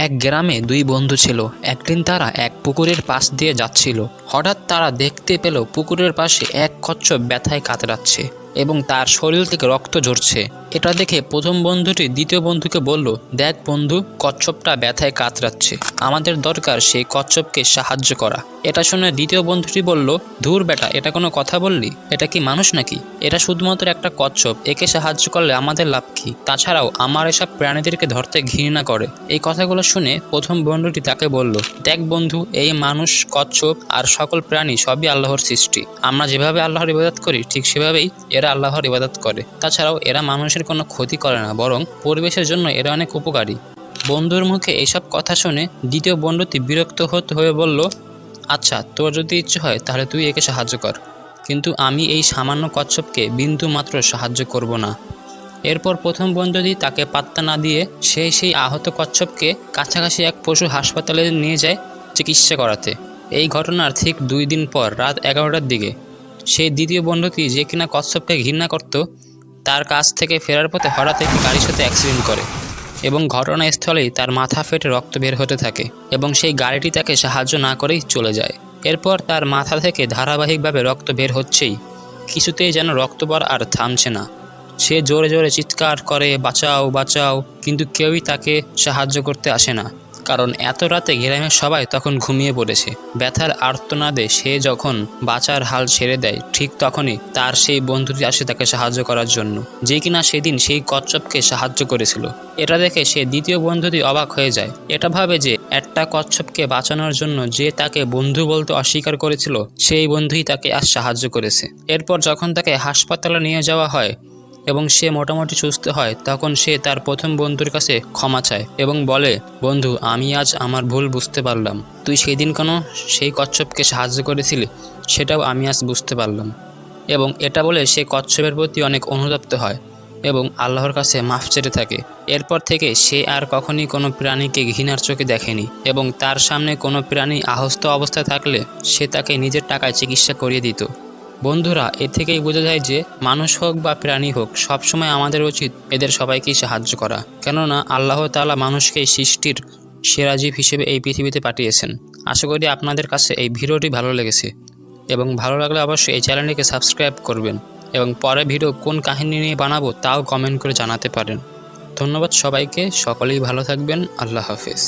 এক গ্রামে দুই বন্ধু ছিল। একদিন তারা এক পুকুরের পাশ দিয়ে যাচ্ছিল। হঠাৎ তারা দেখতে পেল পুকুরের পাশে এক কচ্ছপ ব্যথায় কাতরাচ্ছে এবং তার শরীর থেকে রক্ত ঝরছে। এটা দেখে প্রথম বন্ধুটি দ্বিতীয় বন্ধুকে বলল, দেখ বন্ধু, কচ্ছপটা ব্যথায় কাতরাচ্ছে, আমাদের দরকার সেই কচ্ছপকে সাহায্য করা। এটা শুনে দ্বিতীয় বন্ধুটি বলল, ধুর বেটা, এটা কোনো কথা বললি? এটা কি মানুষ নাকি? এটা শুধুমাত্র একটা কচ্ছপ, একে সাহায্য করলে আমাদের লাভ কি? তাছাড়াও আমার এসব প্রাণীদেরকে ধরতে ঘৃণা করে। এই কথাগুলো শুনে প্রথম বন্ধুটি তাকে বলল, দেখ বন্ধু, এই মানুষ, কচ্ছপ আর সকল প্রাণী সবই আল্লাহর সৃষ্টি। আমরা যেভাবে আল্লাহর ইবাদত করি ঠিক সেভাবেই এরা আল্লাহর ইবাদত করে। তাছাড়াও এরা মানুষের কোনো ক্ষতি করে না, বরং পরিবেশের জন্য এরা অনেক উপকারী। বন্ধুর মুখে এইসব কথা শুনে দ্বিতীয় বন্ধুটি বিরক্ত হয়ে বলল, আচ্ছা, তোর যদি ইচ্ছে হয় তাহলে তুই একে সাহায্য কর, কিন্তু আমি এই সামান্য কচ্ছপকে বিন্দু মাত্র সাহায্য করব না। এরপর প্রথম বন্ধুটি তাকে পাত্তা না দিয়ে সেই আহত কচ্ছপকে কাছাকাছি এক পশু হাসপাতালে নিয়ে যায় চিকিৎসা করাতে। এই ঘটনার ঠিক 2 দিন পর রাত 11টার দিকে সেই দ্বিতীয় বন্ধুটি, যে কিনা কচ্ছপকে ঘৃণা করত, তার কাছ থেকে ফেরার পথে হঠাৎ একটি গাড়ির সাথে অ্যাক্সিডেন্ট করে এবং ঘটনাস্থলেই তার মাথা ফেটে রক্ত বের হতে থাকে এবং সেই গাড়িটি তাকে সাহায্য না করেই চলে যায়। এরপর তার মাথা থেকে ধারাবাহিকভাবে রক্ত বের হচ্ছেই, কিছুতেই যেন রক্তপর আর থামছে না। সে জোরে জোরে চিৎকার করে, বাঁচাও বাঁচাও, কিন্তু কেউই তাকে সাহায্য করতে আসে না, কারণ এত রাতে গ্রামের সবাই তখন ঘুমিয়ে পড়েছে। ব্যথার আর্তনাদে সে যখন বাঁচার হাল ছেড়ে দেয়, ঠিক তখনই তার সেই বন্ধুটি আসে তাকে সাহায্য করার জন্য, যে কিনা সেদিন সেই কচ্ছপকে সাহায্য করেছিল। এটা দেখে সে দ্বিতীয় বন্ধুটি অবাক হয়ে যায়। এটা ভাবে যে একটা কচ্ছপকে বাঁচানোর জন্য যে তাকে বন্ধু বলতে অস্বীকার করেছিল, সেই বন্ধুই তাকে আজ সাহায্য করেছে। এরপর যখন তাকে হাসপাতালে নিয়ে যাওয়া হয় এবং সে মোটামুটি সুস্থ হয়, তখন সে তার প্রথম বন্ধুর কাছে ক্ষমা চায় এবং বলে, বন্ধু, আমি আজ আমার ভুল বুঝতে পারলাম। তুই সেদিন কেন সেই কচ্ছপকে সাহায্য করেছিলি সেটাও আমি আজ বুঝতে পারলাম। এবং এটা বলে সে কচ্ছপের প্রতি অনেক অনুতপ্ত হয় এবং আল্লাহর কাছে মাফ চেতে থাকে। এরপর থেকে সে আর কখনই কোনো প্রাণীকে ঘৃণার চোখে দেখেনি এবং তার সামনে কোনো প্রাণী আহত অবস্থায় থাকলে সে তাকে নিজের টাকায় চিকিৎসা করিয়ে দিত। বন্ধুরা, এ থেকেই বোঝা যায় যে মানুষ হোক বা প্রাণী হোক, সবসময় আমাদের উচিত এদের সবাইকেই সাহায্য করা, কেননা আল্লাহ তাআলা মানুষকে সৃষ্টির সেরা জীব হিসেবে এই পৃথিবীতে পাঠিয়েছেন। আশা করি আপনাদের কাছে এই ভিডিওটি ভালো লেগেছে এবং ভালো লাগলে অবশ্যই এই চ্যানেলটিকে সাবস্ক্রাইব করবেন এবং পরের ভিডিও কোন কাহিনী নিয়ে বানাবো তাও কমেন্ট করে জানাতে পারেন। ধন্যবাদ সবাইকে, সকলেই ভালো থাকবেন। আল্লাহ হাফেজ।